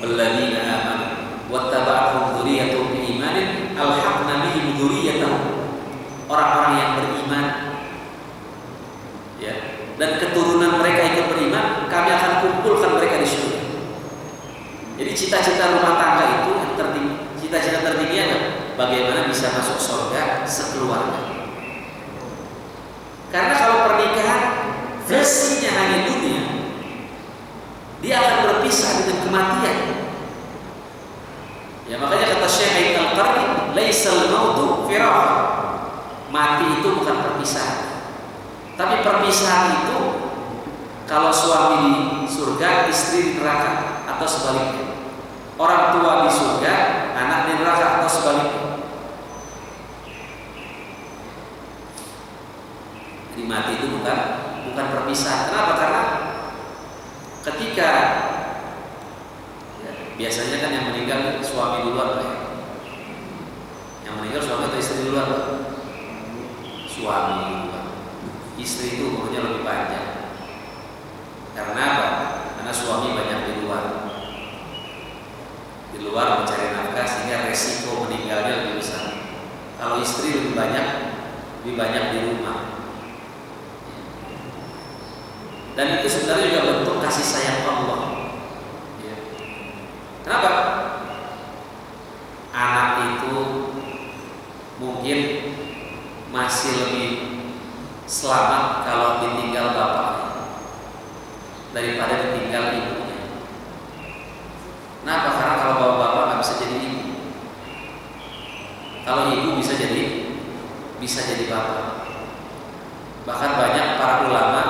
walladzina amanu wattaba'athum dzurriyyatuhum biimanin alhaqna bihim dzurriyyatahum. Orang-orang yang beriman, ya, dan keturunan mereka ikut beriman, kami akan kumpulkan mereka di surga. Jadi cita-cita rumah tangga itu yang tertinggi, cita-cita tertingginya bagaimana bisa masuk surga sekeluarga. Karena kalau pernikahan versinya hanya dunia, dia akan berpisah dengan kematian. Ya, makanya kata Syekh Al-Qarni, laisal mautu firaq. Mati itu bukan perpisahan. Tapi perpisahan itu kalau suami di surga, istri di neraka, atau sebaliknya. Orang tua di surga, anak di neraka, atau sebaliknya. Jadi mati itu bukan perpisahan. Kenapa? Karena ketika biasanya kan yang meninggal suami duluan, yang meninggal suami atau istri duluan? Suami duluan. Istri itu umurnya lebih panjang. Karena apa? Karena suami banyak di luar mencari nafkah, sehingga resiko meninggalnya lebih besar. Kalau istri lebih banyak di rumah. Dan itu sebenarnya juga bentuk kasih sayang Allah. Ya. Kenapa? Anak itu mungkin masih lebih selamat kalau ditinggal bapaknya daripada ditinggal ibunya. Kenapa? Karena kalau bapak nggak bisa jadi ibu, kalau ibu bisa jadi bapak. Bahkan banyak para ulama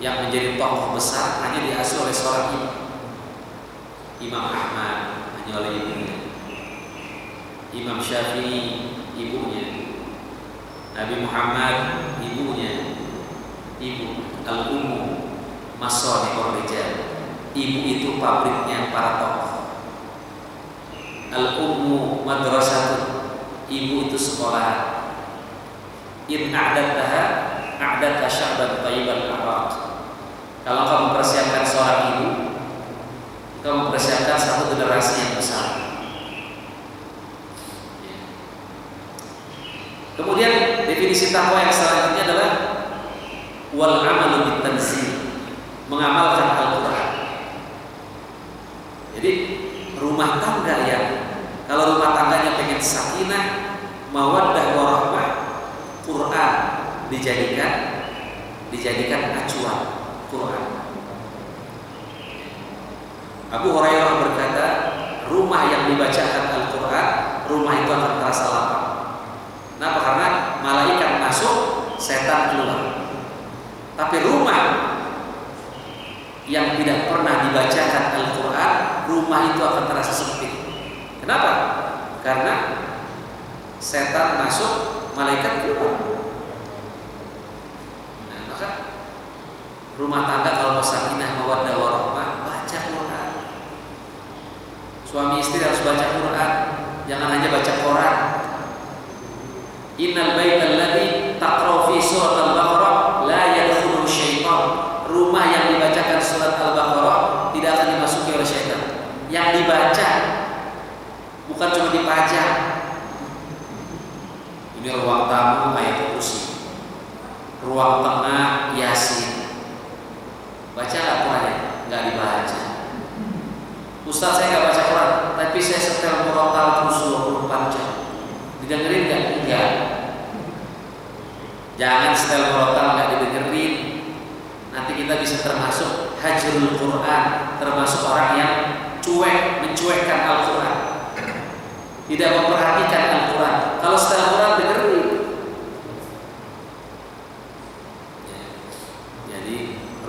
yang menjadi tokoh besar hanya diasuh oleh seorang ibu. Imam Ahmad hanya oleh ibunya, Imam Syafi'i ibunya, Nabi Muhammad ibunya, ibu al-ummu masalihur rijal. Ibu itu pabriknya para tokoh. Al-ummu madrasatun, ibu itu sekolah. In a'dadtaha a'dadta sya'ban thayyiban araq. Kalau kamu persiapkan seorang ibu, kamu persiapkan satu generasi yang besar. Kemudian definisi takwa yang selanjutnya adalah wal amalu bitanzil, mengamalkan Al-Qur'an. Jadi rumah tangga yang kalau rumah tangganya pengen sakinah, mawaddah warahmah, Quran dijadikan acuan Quran. Abu Hurairah berkata, rumah yang dibacakan Al-Quran, rumah itu akan terasa lapang. Kenapa? Karena malaikat masuk, setan keluar. Tapi rumah yang tidak pernah dibacakan Al-Quran, rumah itu akan terasa sempit. Kenapa? Karena setan masuk, malaikat keluar. Nah, maka rumah tangga kalau mau sakinah mawaddah warahmah, baca Quran. Suami istri harus baca Quran, jangan hanya baca koran. Innal baital ladzi taqra fi surat al-Baqarah la yadkhuluhu syaitan. Rumah yang dibacakan surat Al-Baqarah tidak akan dimasuki oleh syaitan. Yang dibaca bukan cuma dipajang. Ini ruang tamu ayat kursi, ruang tengah Yasin. Baca nggak Qurannya? Nggak dibaca. Ustaz, saya nggak baca Quran, tapi saya setel murotal terus 24 jam. Didengerin nggak? Enggak. Jangan setel murotal nggak didengerin. Nanti kita bisa termasuk hajrul Quran, termasuk orang yang mencuekkan Al-Quran, tidak memperhatikan Al-Quran. Kalau setel Quran dengerin. Jadi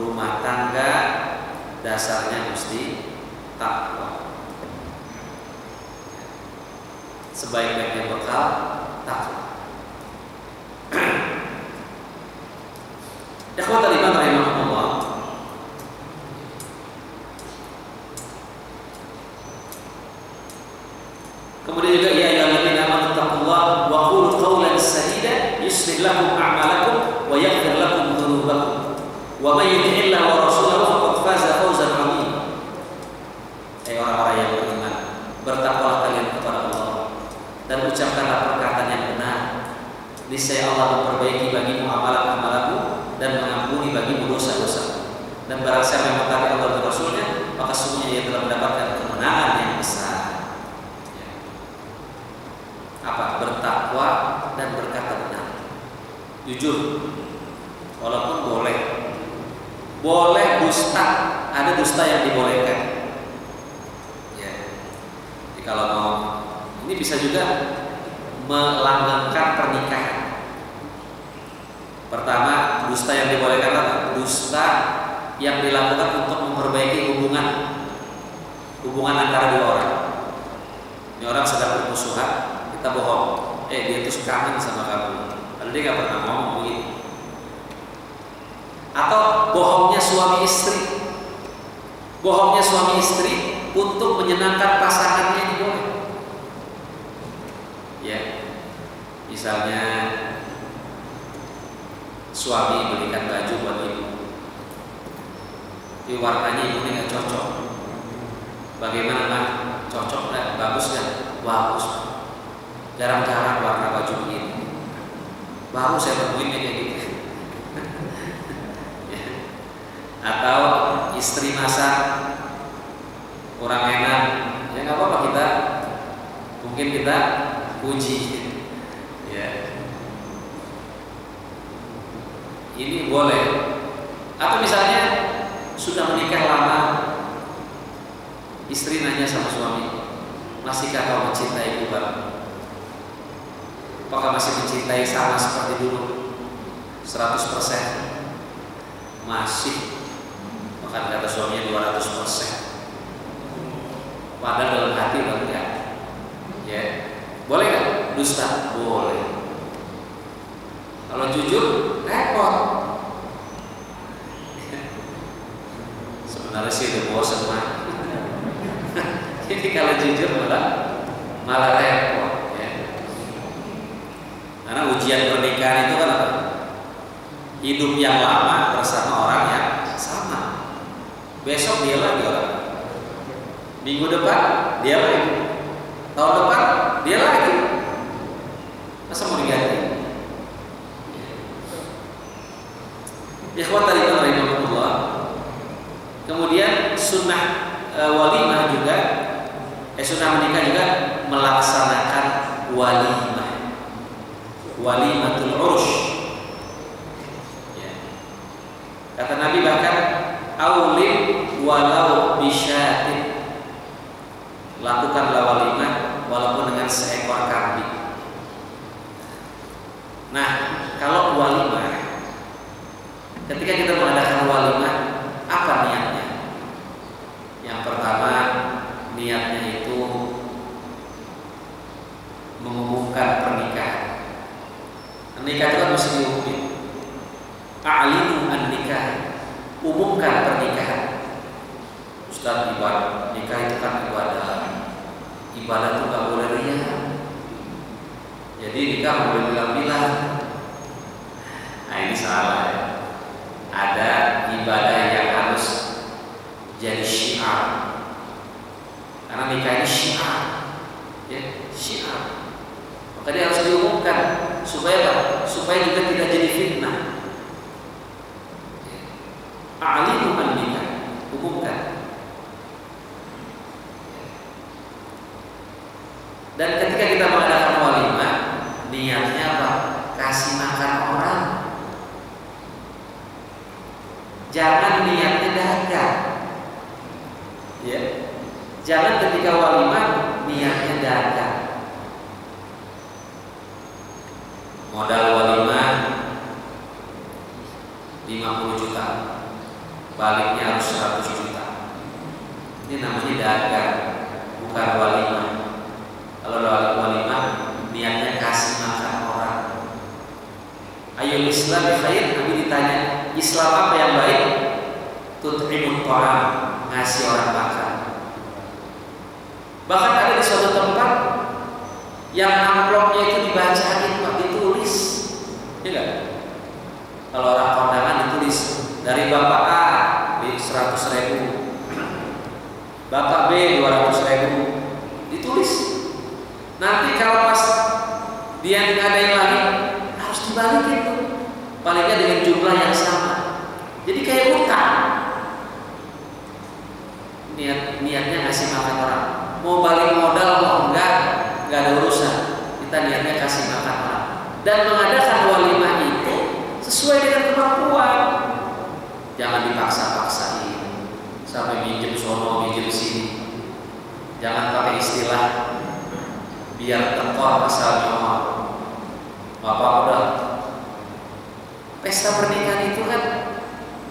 rumah tangga dasarnya mesti takwa. Sebaik-baiknya bekal takwa. Ikhwatal iman rahimahumullah. Kemudian juga ya ayyuhalladzina amanu taqullaha wa qulu qawlan sadida yuslih lakum a'malakum wa yaghfir lakum dhunubakum wa may yuti'illaha wa rasulahu faqad faza fawzan 'azima. niscaya Allah memperbaiki bagimu amalan-amalanmu dan mengampuni bagimu dosa-dosa. Dan barang siapa yang mentaati Allah dan Rasulnya, maka sungguhnya ia telah mendapatkan kemenangan yang besar. Apa? Bertakwa dan berkata benar, jujur, walaupun boleh dusta, ada dusta yang dibolehkan. Ya. Jadi kalau mau, ini bisa juga melanggengkan pernikahan. Pertama, dusta yang dibolehkan apa? Dusta yang dilakukan untuk memperbaiki hubungan antara dua orang. Ini orang sedang bermusuhan, kita bohong. Dia tuh kangen sama kamu, padahal dia nggak pernah ngomong begitu. Atau bohongnya suami istri untuk menyenangkan pasangannya ini boleh. Ya, misalnya suami belikan baju buat ibu, tapi warnanya ibu nggak cocok. Bagaimana Mak? Cocok nggak? Bagus nggak? Bagus. Jarang-jarang warna baju begini. Baru saya temuin kayak gitu. Atau istri masak kurang enak, ya nggak apa-apa, mungkin kita puji. Ya, ini boleh. Atau misalnya sudah menikah lama, istri nanya sama suami, masihkah kau mencintai Bang? Apakah masih mencintai sama seperti dulu? 100%? Masih. Bahkan kata suaminya 200%. Padahal dalam hati enggak. Ya. Boleh nggak? Dusta? Boleh. Kalau jujur, repot. Sebenarnya sih udah bosan mah. Jadi kalau jujur malah repot. Ya. Karena ujian pernikahan itu kan apa? Hidup yang lama bersama orang yang sama. Besok dia lagi orang. Minggu depan dia lagi. Tahun depan dia lagi. Masa mau diganti? Ikhwata rahimahullah. Kemudian sunnah walimah juga, sunnah menikah juga melaksanakan walimah. Walimatul urus. Ya. Kata Nabi bahkan aulim walau bisyatin. Lakukanlah walimah walaupun dengan seekor kambing. Nah, kalau walimah, ketika kita mengadakan walimah, apa niatnya? Yang pertama, niatnya itu mengumumkan pernikahan. Nikah itu kan mesti diumumin. A'linu an-nikah, umumkan pernikahan. Ustaz, ibadah nikah itu kan ibadah itu nggak boleh riya. Jadi nikah boleh bilang-bilang. Nah ini salah ya. Ada ibadah yang harus jadi syiar. Karena nikah ini syiar, ya, syiar. Maka dia harus diumumkan supaya apa? Supaya juga tidak jadi fitnah. A'linu an-nikah, umumkan. Dan ketika kita mengadakan walimah, niatnya apa? Kasih makan orang. Jangan niatnya dagang. Ya. Jangan ketika walimah niatnya dagang. Modal walimah 50 juta. Baliknya harus 100 juta. Ini namanya dagang, bukan walimah. Kalau walimah niatnya kasih makan orang. Ayo Islam khair, Nabi ditanya, Islam apa yang baik? Tut'imut ta'am, ngasih orang makan. Bahkan ada di suatu tempat yang amplopnya itu dibacain, Pak, ditulis. Ya enggak? Kalau orang kondangan ditulis dari Bapak A di 100.000, Bapak B 200.000, ditulis. Nanti kalau pas dia ngadain lagi, dibalikin tuh, palingnya dengan jumlah yang sama. Jadi kayak utang. Niatnya ngasih makan orang, mau balik modal mau enggak ada urusan. Kita niatnya kasih makan orang dan mengadakan walimah itu sesuai dengan kemampuan. Jangan dipaksa-paksain sampai minjem sono minjem sini. Jangan pakai istilah biar tekor asal nyomot. Bapak udah pesta pernikahan itu kan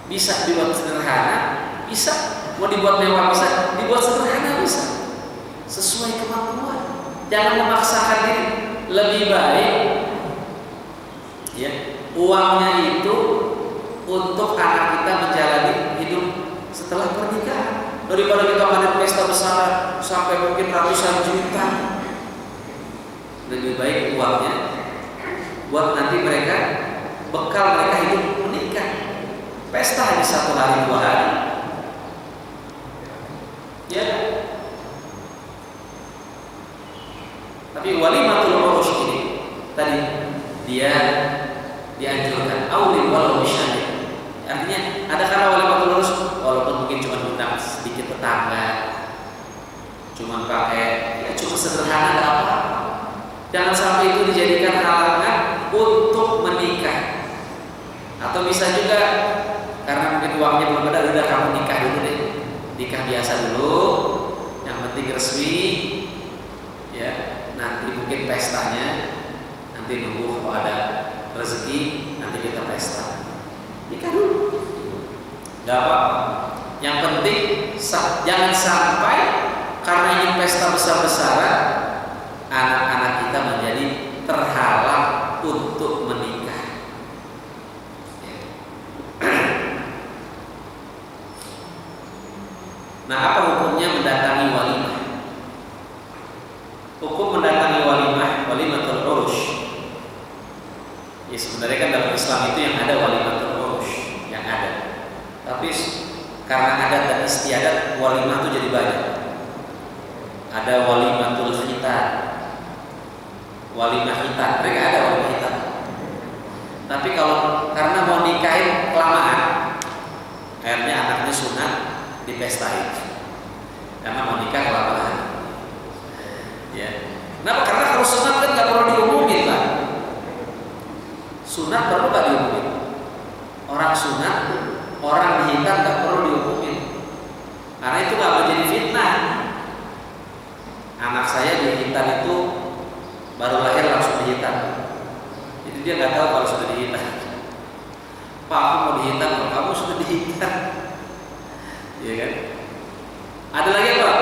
bisa dibuat sederhana, bisa mau dibuat mewah, bisa dibuat sederhana, bisa sesuai kemampuan. Jangan memaksakan diri. Lebih baik ya uangnya itu untuk anak kita menjalani hidup setelah pernikahan daripada kita ngadain pesta besar sampai mungkin ratusan juta. Lebih baik uangnya buat nanti mereka, bekal mereka hidup menikah. Pesta hanya 1 hari 2 hari ya. Tapi walimatul urus ini tadi dia dianjurkan aulil walau bisyadid. Artinya ada kala walimatul urus walaupun mungkin cuma undang sedikit tetangga, cuma pakai ya cuma sederhana, enggak apa-apa. Jangan sampai itu dijadikan halangan untuk menikah. Atau bisa juga karena mungkin uangnya belum ada, udah kamu nikah dulu deh, nikah biasa dulu, yang penting resmi ya. Nanti mungkin pestanya nanti nunggu kalau ada rezeki nanti kita pesta. Nikah dulu, nggak apa-apa. Yang penting jangan sampai karena ingin pesta besar-besaran anak-anak kita menjadi terhalang untuk menikah. Nah, apa hukumnya mendatangi walimah? Hukum mendatangi walimah, walimatul urus. Ya sebenarnya kan dalam Islam itu yang ada walimatul urus, yang ada. Tapi karena adat dan istiadat walimah itu jadi banyak. Ada walimatul khitan, walimah khitan, mereka ada walimah khitan. Tapi kalau karena mau nikahin kelamaan, akhirnya anaknya sunat dipestain. Karena mau nikah kelamaan. Ya. Kenapa? Karena kalau sunat kan nggak perlu diumumin lah. Sunat perlu nggak diumumin. Orang sunat, orang dihitan nggak perlu diumumin. Karena itu nggak menjadi fitnah. Anak saya dihitan itu baru lahir langsung dihitan. Jadi dia nggak tahu kalau sudah dihitan. Pak, aku mau dihitan, kalau kamu sudah dihitan. Iya kan? Ada lagi apa?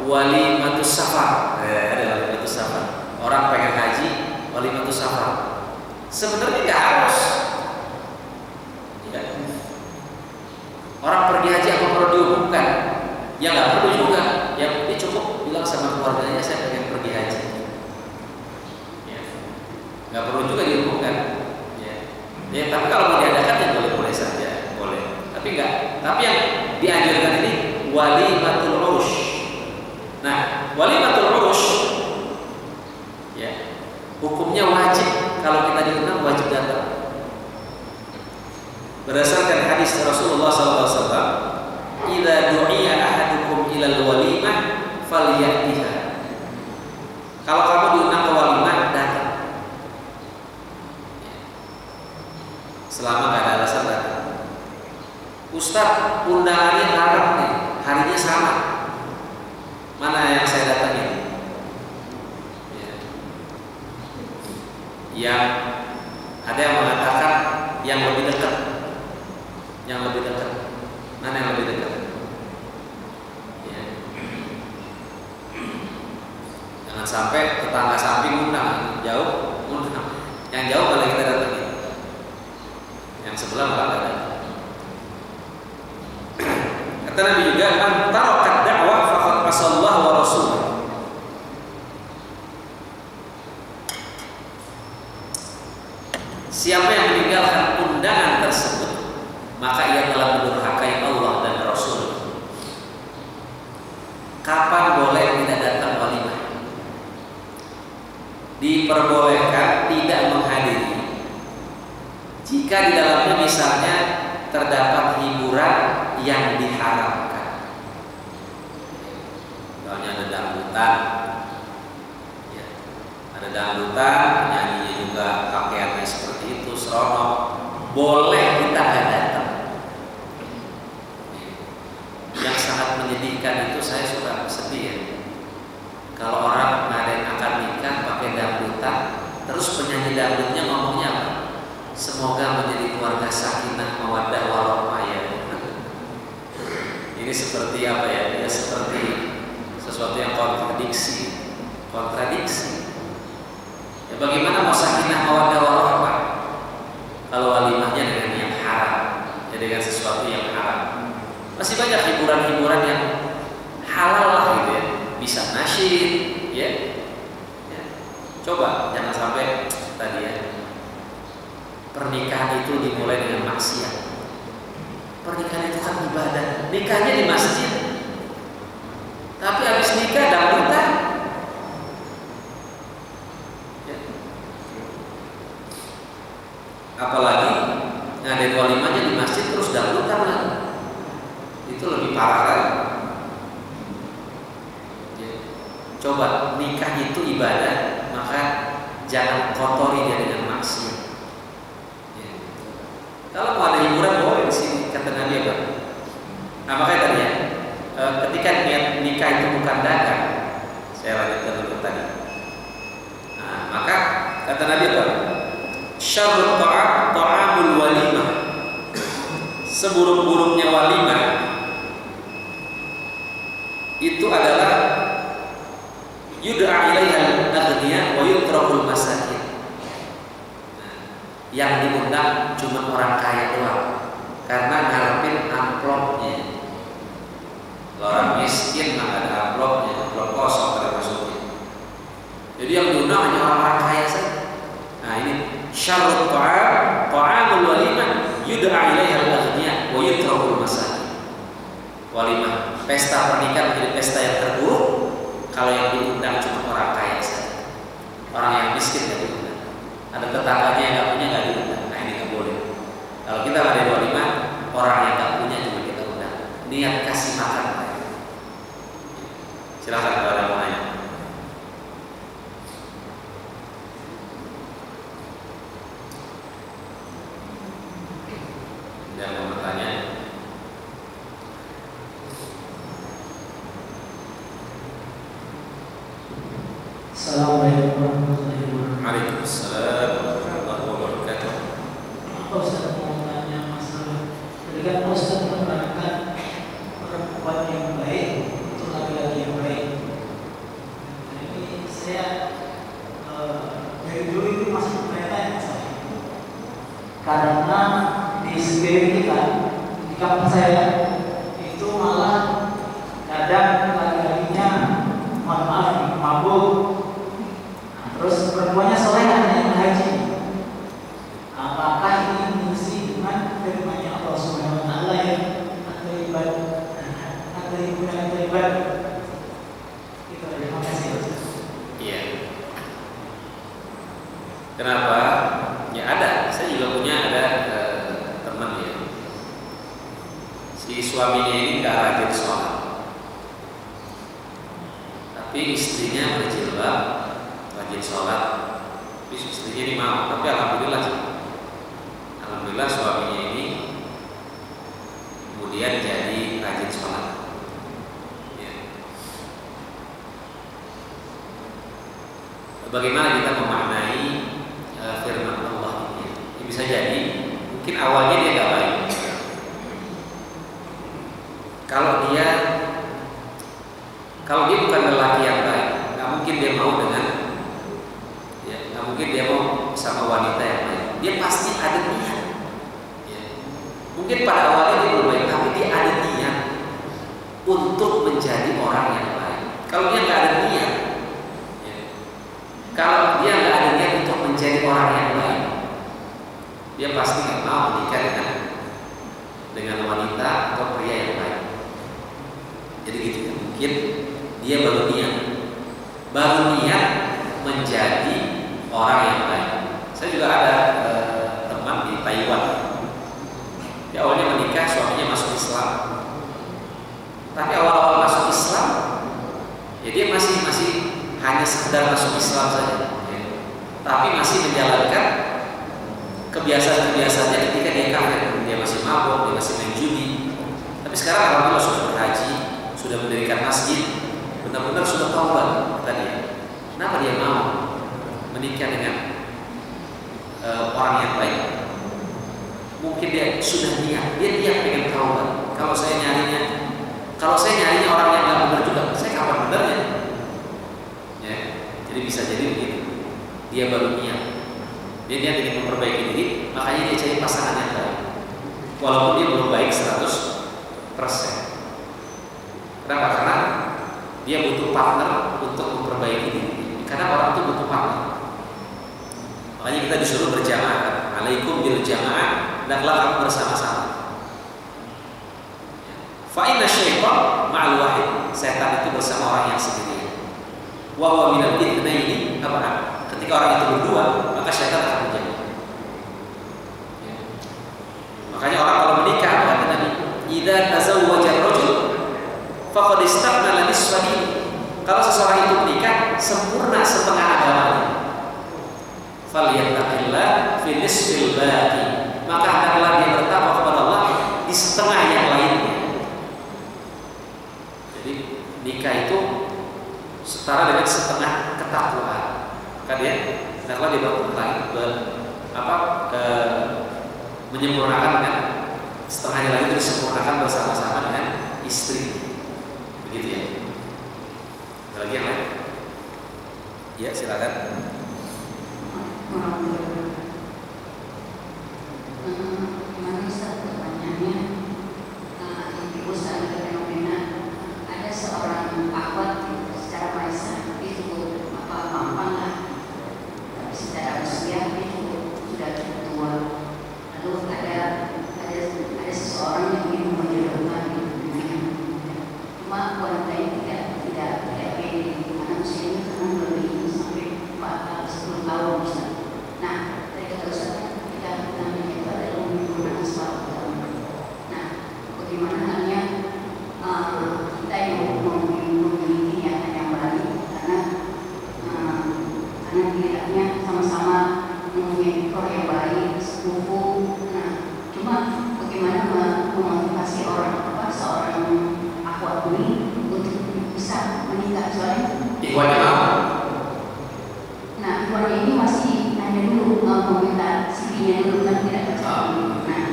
Walimatus safar. Ada walimatus safar. Orang pengen haji, walimatus safar. Sebenarnya nggak harus. Ya. Orang pergi haji apa perlu diumumkan? Ya nggak perlu juga. Ya dia cukup bilang sama keluarganya saya pengen pergi haji. Ya. Nggak perlu juga diumumkan. Ya. Ya tapi kalau mau diadakan ya boleh-boleh saja, boleh. Tapi enggak. Tapi yang dianjurkan ini walimatul urus. Nah, walimatul urus ya, hukumnya wajib kalau kita diundang wajib datang. Berdasarkan hadis Rasulullah SAW, "Idza du'iya ahadukum ilal walimah falyatiha." Kalau kamu diundang ke walimah, datang. Selama nggak ada alasan datang. Ustaz, undangannya haram nih, harinya sama. Mana yang saya datangin? Ya. Yang ada yang mengatakan yang lebih dekat, yang lebih dekat. Mana yang lebih dekat? Ya. Jangan sampai tetangga samping undang, jauh undang. Yang jauh kalau kita datangin, yang sebelah nggak ada. Kata Nabi juga, "Man taraka da'wah faqad asallahu wa rasulahu." Siapa yang meninggalkan undangan tersebut, maka ia telah mendurhakai Allah dan Rasul. Kapan boleh tidak datang walimah? Diperbolehkan tidak menghadiri jika di dalamnya misalnya terdapat hiburan yang diharamkan. Misalnya ada dangdutan, ya, ada dangdutan, penyanyinya juga pakaiannya seperti itu, seronok, boleh kita nggak datang. Yang sangat menyedihkan itu saya suka sedih ya. Kalau orang ngadain akad nikah pakai dangdutan, terus penyanyi dangdutnya ngomongnya apa? Semoga menjadi keluarga sakinah mawaddah warahmah ya. Ini seperti apa ya? Ya seperti sesuatu yang kontradiksi. Ya bagaimana mau sakinah mawaddah warahmah kalau walimahnya dengan yang haram, ya dengan sesuatu yang haram. Masih banyak hiburan-hiburan yang halal lah gitu ya. Bisa nasyid, ya. Coba jangan sampai tadi ya. Pernikahan itu dimulai dengan maksiat. Pernikahan itu kan ibadah. Nikahnya di masjid. Tapi habis nikah dangdutan. Ya. Apalagi ngadain walimahnya di masjid terus dangdutan lagi. Itu lebih parah kan? Ya. Coba nikah itu ibadah, maka jangan kotori dia dengan maksiat. Kalau mau ada hiburan boleh di sini, kata Nabi apa? Nah makanya tadi ya, ketika niat nikah itu bukan dagang, saya lanjutkan dulu tadi. Nah maka kata Nabi apa? Syarrut ta'am ta'amul walimah. Seburuk-buruknya walimah itu adalah yud'a ilaiha al-aghniya wa yutrakul masakin. Yang diundang cuma orang kaya doang karena ngarepin amplopnya. Kalau orang miskin nggak ada amplopnya, amplop kosong pada masuknya. Jadi yang diundang hanya orang-orang kaya saja. Nah ini syarrut ta'amul walimah yud'a ilaiha al-aghniya wa yutrakul masakin. Walimah, pesta pernikahan menjadi pesta yang terburuk kalau yang diundang cuma orang kaya saja. Orang yang miskin nggak diundang. Ada tetangganya yang nggak punya nggak diundang. Nah ini nggak boleh. Kalau kita ada walimah, orang yang nggak punya cuma kita undang. Niat kasih makan. Silakan kalau ada mau nanya. Jangan mau bertanya. Assalamualaikum warahmatullahi wabarakatuh. Waalaikumsalam warahmatullahi wabarakatuh. Apa Ustaz mau tanya masalah ketika Ustaz menerangkan perempuan yang baik itu laki-laki yang baik. Nah, ini saya dari dulu itu masih bertanya masalah itu. Karena di sekeliling kita, di kampung saya itu malah kadang laki-lakinya mohon maaf mabuk. Terus perempuannya solehan yang haji. Apakah ini mengisi dengan firman-Nya Allah Subhanahu wa taala ya? Atau ibadah? Itu terima kasih. Iya. Kenapa? Ya ada. Saya juga punya ada teman ya. Si suaminya ini nggak rajin sholat, tapi istrinya berjilbab, rajin sholat, tapi istrinya ini mau. Tapi alhamdulillah suaminya ini kemudian jadi rajin sholat. Ya. Bagaimana kita memaknai firman Allah ini? Ya, bisa jadi mungkin awalnya dia nggak baik. Kalau dia bukan lelaki yang baik, nggak mungkin dia mau dengan, ya, nggak mungkin dia mau sama wanita yang baik. Dia pasti ada niat. Ya. Mungkin pada awalnya dia belum baik, tapi dia ada niat untuk menjadi orang yang baik. Kalau dia nggak ada niat, ya, kalau dia nggak ada niat untuk menjadi orang yang baik, dia pasti nggak mau menikah dengan wanita atau pria yang baik. Jadi gitu ya, mungkin dia baru niat menjadi orang yang baik. Saya juga ada teman di Taiwan. Dia awalnya menikah, suaminya masuk Islam. Tapi awal-awal masuk Islam, ya dia masih hanya sekedar masuk Islam saja, ya. Tapi masih menjalankan kebiasaan-kebiasaannya ketika dia kafir. Dia masih mabuk, dia masih main judi. Tapi sekarang alhamdulillah sudah berhaji, sudah mendirikan masjid, benar-benar sudah taubat tadi. Kenapa dia mau menikah dengan orang yang baik? Mungkin dia sudah niat pengen taubat. Kalau saya nyarinya orang yang nggak benar juga, saya kapan benarnya? Ya, jadi bisa jadi begitu. Dia baru niat, dia ingin memperbaiki diri, makanya dia cari pasangan yang baik. Walaupun dia belum baik 100%. Kenapa? Karena dia butuh partner untuk memperbaiki diri. Karena orang itu butuh partner. Makanya kita disuruh berjamaah. Alaikum bil jamaah, hendaklah kamu bersama-sama. Fa inna syaitan ma'al wahid. Setan itu bersama orang yang sendirian. Wa huwa minal itsnaini ab'ad. Ketika orang itu berdua, maka syaitan akan menjadi. Ya. Makanya orang kalau menikah, kata Nabi, idza tazawwaja ar-rajul faqad istakmala nisfa dinihi. Kalau seseorang itu menikah, sempurna setengah agamanya. Falyattaqillah fi nisfil baqi. Maka hendaklah dia bertakwa kepada Allah di setengah yang lainnya. Jadi nikah itu setara dengan setengah ketakwaan. Maka dia hendaklah dia menyempurnakan dengan setengahnya lagi itu disempurnakan bersama-sama dengan istri. Begitu ya. Ada lagi yang lain? Ya, silakan. Gimana Ustaz, pertanyaannya, Ibu saat ada fenomena ada seorang akhwat secara warisan itu mampan lah, tapi secara usia itu sudah cukup tua. Lalu ada seseorang yang ingin menjodohkan dengan cuma wanita ini tidak pede karena usianya kan lebih sampai 10 tahun Ustaz. Nah, dari kata Ustaz kita namanya itu adalah menggunakan suatu agama. Nah, bagaimana halnya kita yang memiliki niatan yang baik karena dirinya sama-sama mempunyai ekor yang baik, sepupu. Nah, cuma bagaimana memotivasi seorang akhwat ini untuk bisa menikah soalnya nah, ikhwan ini masih hanya dulu meminta CV-nya dulu kan tidak tercapai. Nah,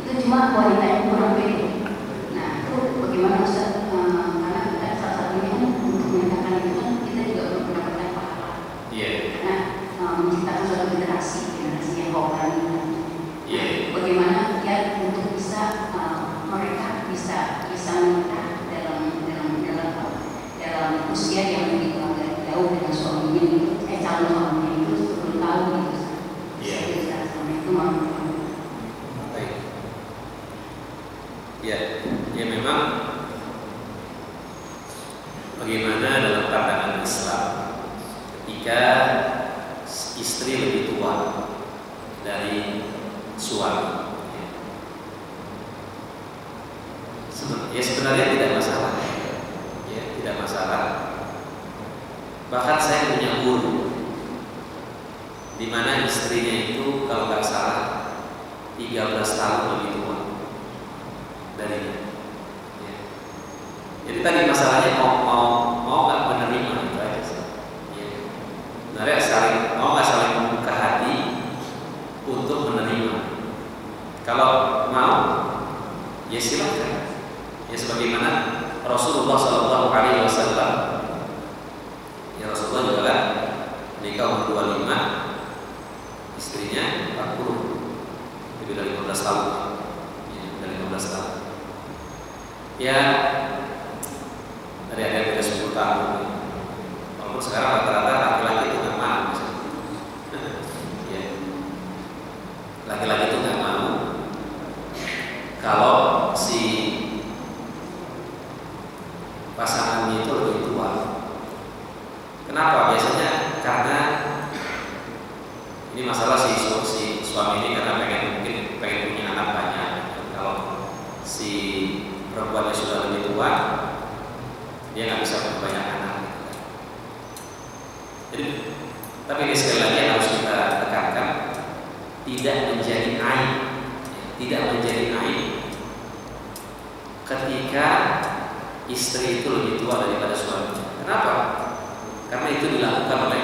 itu cuma wanita yang kurang pede. Nah, itu bagaimana Ustaz? Karena kita salah satunya kan untuk menyatakan itu kan kita juga belum mendapatkan pahala. Karena menciptakan suatu generasi yang berani. Bagaimana ya untuk bisa mereka bisa menikah dalam usia yang lebih jauh dengan suaminya itu, calon suaminya itu 10 tahun gitu. Itu Baik. Ya memang bagaimana dalam pandangan Islam ketika istri lebih tua dari suami. Ya sebenarnya tidak masalah. Ya, tidak masalah. Bahkan saya punya guru di mana istrinya itu kalau nggak salah 13 tahun lebih tua darinya. Ya. Jadi tadi masalahnya mau nggak menerima itu aja. Ya. Sebenarnya mau nggak saling membuka hati untuk menerima. Kalau mau, ya silakan. Ya sebagaimana Rasulullah SAW, ya Rasulullah juga kan nikah umur 25, istrinya 40, lebih dari 15 tahun. Ya, dari 15 tahun. Ya, ada beda 10 tahun. Walaupun sekarang rata-rata laki-laki itu nggak mau. Ya, laki-laki itu nggak mau kalau si pasangannya itu lebih tua. Kenapa? Biasanya karena ini masalah si suami ini karena pengen mungkin dia nggak bisa punya banyak anak. Jadi, tapi ini sekali lagi yang harus kita tekankan, tidak menjadi aib, tidak menjadi aib ketika istri itu lebih tua daripada suaminya. Kenapa? Karena itu dilakukan oleh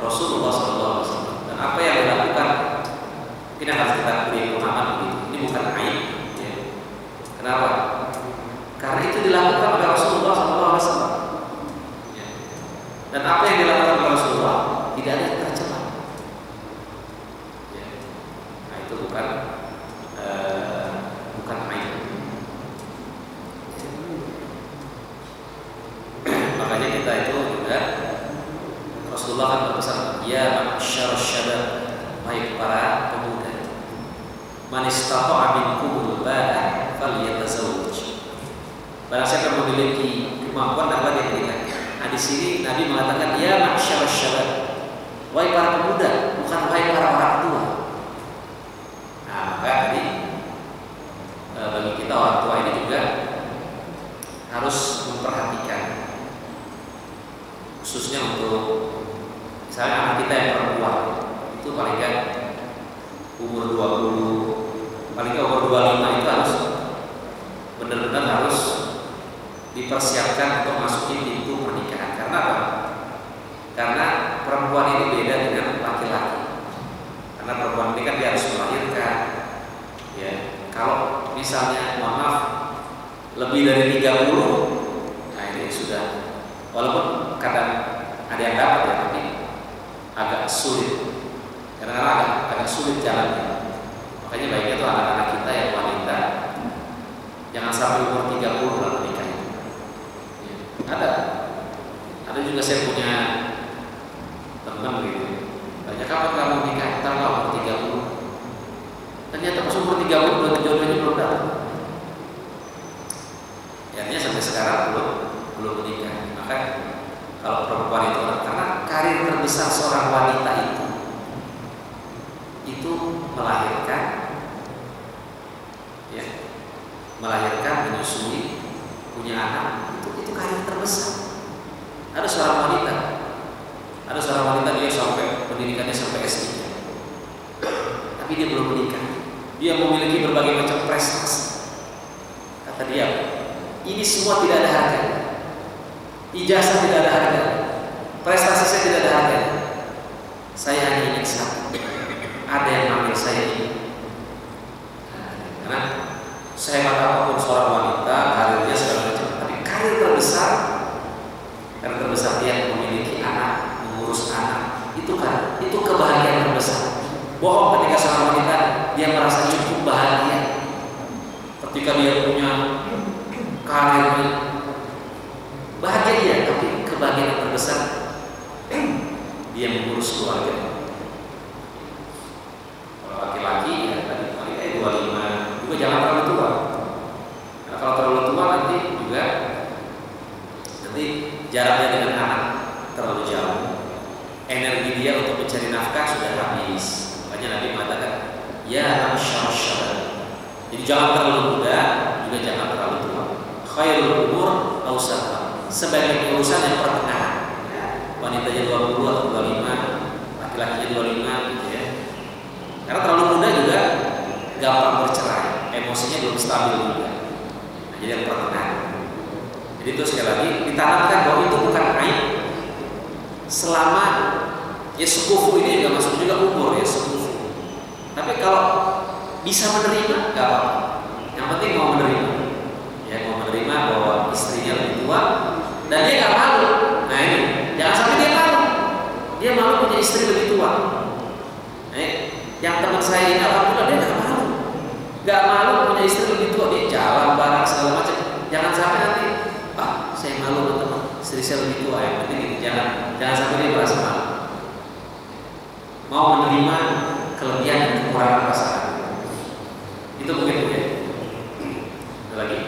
Rasulullah SAW. Dan apa yang dilakukan, mungkin harus kita beri pemahaman begitu. Ini bukan aib. Ya. Kenapa? Karena itu dilakukan oleh Rasulullah SAW. Ya. Dan apa yang dilakukan oleh Rasulullah tidak ada yang tercela. Ya. Nah itu bukan aib. Makanya kita itu juga Rasulullah kan berpesan, ya ma'syar syabab, baik para pemuda, man istata'a minkumul ba'a falyatazawwaj. Barang siapa yang memiliki kemampuan dapat dia menikah. Nah di sini Nabi mengatakan ya ma'syar syabab, wahai para pemuda, bukan wahai para orang tua. Nah maka tadi bagi kita orang tua ini juga harus memperhatikan, khususnya untuk misalnya anak kita yang perempuan itu paling kan umur 20, paling kan umur 25 itu harus benar-benar harus dipersiapkan untuk masukin pintu pernikahan. Karena apa? Karena perempuan ini beda dengan laki-laki. Karena perempuan ini kan dia harus melahirkan. Ya, kalau misalnya mohon maaf lebih dari 30, nah ini sudah, walaupun kadang ada yang dapat ya, tapi agak sulit. Karena agak sulit jalannya. Makanya baiknya tuh anak-anak kita yang wanita jangan sampai umur 30 lalu nikah. Ada juga saya punya teman gitu. Banyak kapan kamu nikah? Ntar umur 30. Ternyata pas umur 30 jodohnya belum datang. Akhirnya sampai sekarang belum menikah. Maka kalau perempuan itu, karena karir terbesar seorang wanita itu melahirkan, ya, menyusui, punya anak, itu karir terbesar. Ada seorang wanita dia sampai pendidikannya sampai S3, tapi dia belum menikah. Dia memiliki berbagai macam prestasi. Kata dia, ini semua tidak ada harganya. Ijazah tidak ada harganya, prestasi saya tidak ada harganya. Saya hanya ingin satu, ada yang manggil saya ini. Karena sehebat apapun seorang wanita, karirnya segala macam, tapi karir terbesar dia memiliki anak, mengurus anak. Itu kebahagiaan terbesar. Bohong ketika seorang wanita dia merasa cukup bahagia ketika dia punya karir, bahagia dia, tapi kebahagiaan terbesar dia mengurus keluarga. Kalau laki-laki ya tadi paling 25, juga jangan terlalu tua. Nah, kalau terlalu tua nanti jaraknya dengan anak terlalu jauh. Energi dia untuk mencari nafkah sudah habis. Makanya Nabi mengatakan, ya ma'syar syabab. Jadi jangan terlalu muda, juga jangan terlalu tua. Khairul umur awsatuha. Sebaiknya urusan yang pertengahan. Ya, wanitanya 20 atau 25, laki-lakinya 25 gitu ya. Karena terlalu muda juga gampang bercerai, emosinya belum stabil juga. Nah, jadi yang pertengahan. Jadi itu sekali lagi ditanamkan bahwa itu bukan aib selama ya sekufu ini juga masuk juga umur ya sekufu. Tapi kalau bisa menerima nggak apa-apa. Yang penting mau menerima, ya mau menerima bahwa istrinya lebih tua dan dia nggak malu. Nah ini jangan sampai dia malu. Dia malu punya istri lebih tua. Yang teman saya ini alhamdulillah dia nggak malu punya istri lebih tua, dia jalan bareng segala macam. Jangan sampai nanti saya malu teman istri saya lebih tua. Yang penting itu jangan sampai dia merasa malu. Mau menerima kelebihan dan kekurangan pasangan. Itu mungkin ya. Ada lagi?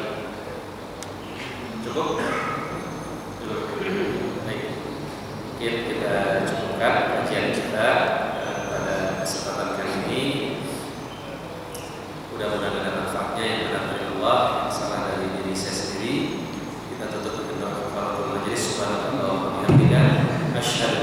Cukup? Baik. Mungkin kita cukupkan kajian kita pada kesempatan kali ini. Mudah-mudahan ada manfaatnya yang benar dari Allah, yang salah dari diri saya sendiri. Kita tutup dengan doa kafaratul Asyhadu